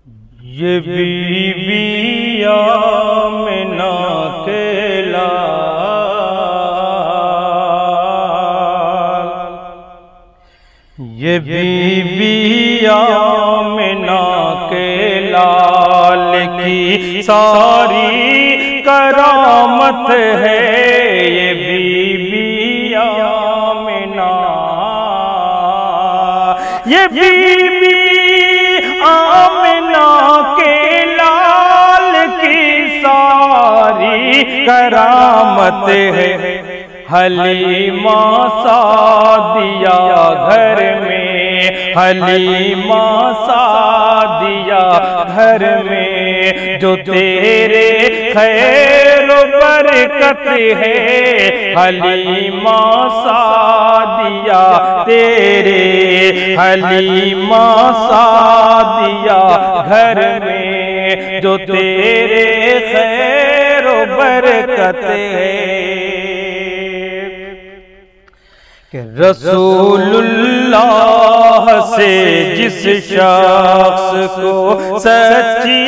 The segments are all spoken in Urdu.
یہ بی بی آمنہ کے لال، یہ بی بی آمنہ کے لال کی ساری کرامت ہے، یہ بی بی آمنہ، یہ بی بی آمنہ کے لال کی ساری کرامت ہے۔ حلیمہ سعدیہ گھر میں، حلیمہ سعدیہ گھر میں، جو تیرے خیر و برکت ہے، حلیمہ سعدیہ تیرے، حلیمہ سعدیہ گھر میں، جو تیرے خیر و برکت ہے۔ کہ رسول اللہ سے جس شخص کو سچی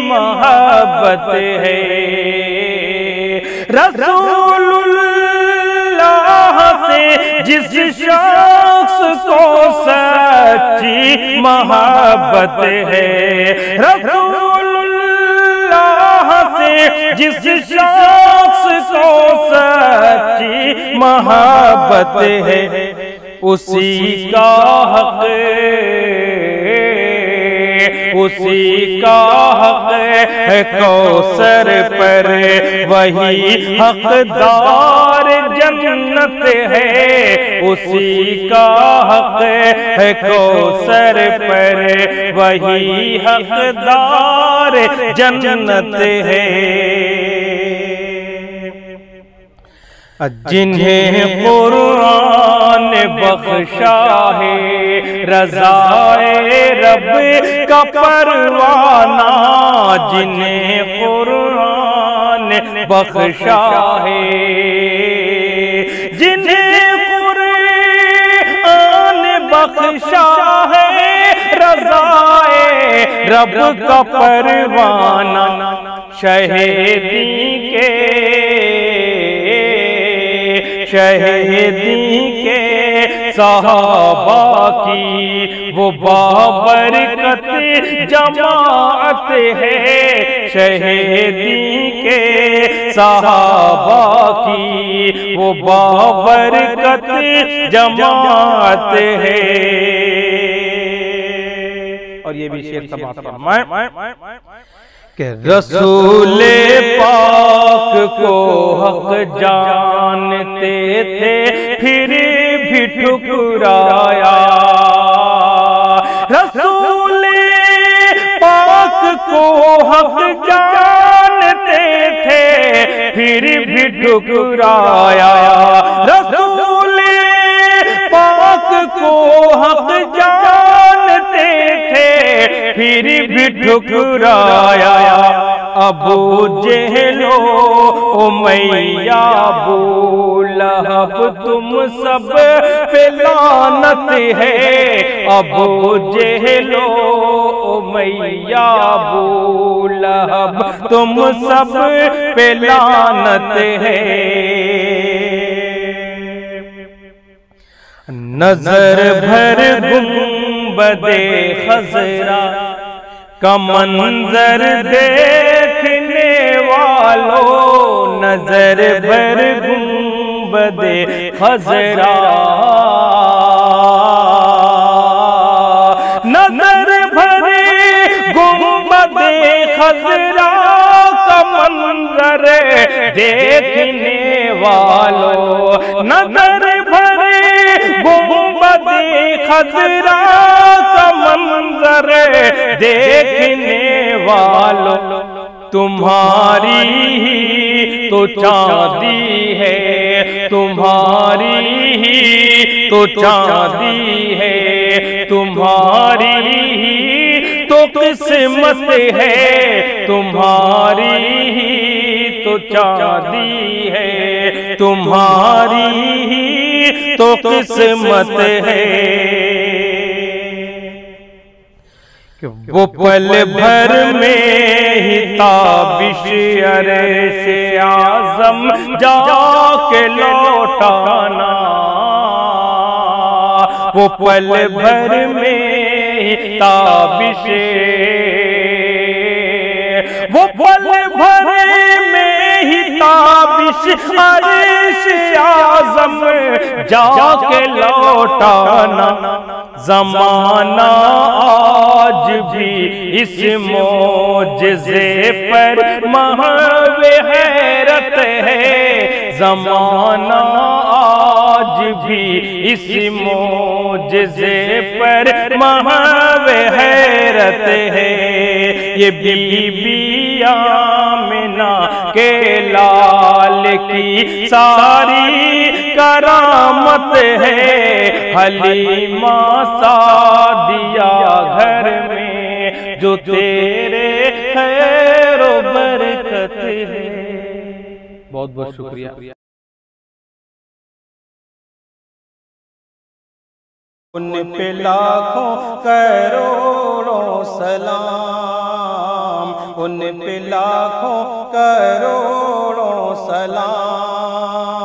محبت ہے، رسول اللہ سے جس شخص کو سچی محبت ہے، رسول اللہ سے جس شخص کو سچی محبت ہے، اسی کا حق، اسی کا حق ہے کوثر پر، وہی حقدار جنت ہے، اسی کا حق ہے کوثر پر، وہی حقدار جنت ہے۔ جنہیں قرآن بخشا ہے رضائے رب کا پروانہ، جنہیں قرآن بخشا ہے، جنہیں قرآن بخشا ہے رضائے رب کا پروانہ، شہیدی کے صحابہ کی وہ بابرکت جماعت ہے، شہیدی کے صحابہ کی وہ بابرکت جماعت ہے۔ اور یہ بھی شعر سماعت فرمائیں کہ رسول پاک کو حق جانتے تھے پھر بھی ٹھکرایا، رسول پاک کو حق جانتے تھے پھر بھی ٹھکرایا، رسول پاک کو حق جانتے تھے پھر بھی ٹھکرایا، ابو جہل و امیہ ابو لہب تم سب پہ لعنت ہے، ابو جہل و امیہ ابو لہب تم سب پہ لعنت ہے۔ نظر بھر گنبد خضرا کا منظر دیکھنے والوں، نظر بھر گنبد خضرا، نظر بھر گنبد خضرا کا منظر دیکھنے والوں، نظر بھر گنبد خضرا کا منظر دیکھنے والوں، تمہاری ہی تو چاندی ہے، تمہاری ہی تو چاندی ہے، تمہاری ہی تو قسمت ہے، تمہاری ہی تو چاندی ہے، تمہاری ہی تو قسمت ہے۔ وہ پل بھر میں ہی تابش عرش اعظم جا کے لوٹانا، وہ پل بھر میں ہی تابش، وہ پل بھر میں ہی تابش عرش اعظم جا کے لوٹانا، زمانہ آج بھی اس معجزے پر محو حیرت ہے، زمانہ آج بھی اس معجزے پر محو حیرت ہے، یہ بی بی آمنہ کے لال کی ساری کرامت ہے، حلیمہ سعدیہ گھر میں جو تیرے خیر و برکت ہے۔ بہت بہت شکریہ۔ ان پہ لاکھوں کروڑوں سلام، ان پہ لاکھوں کروڑوں سلام۔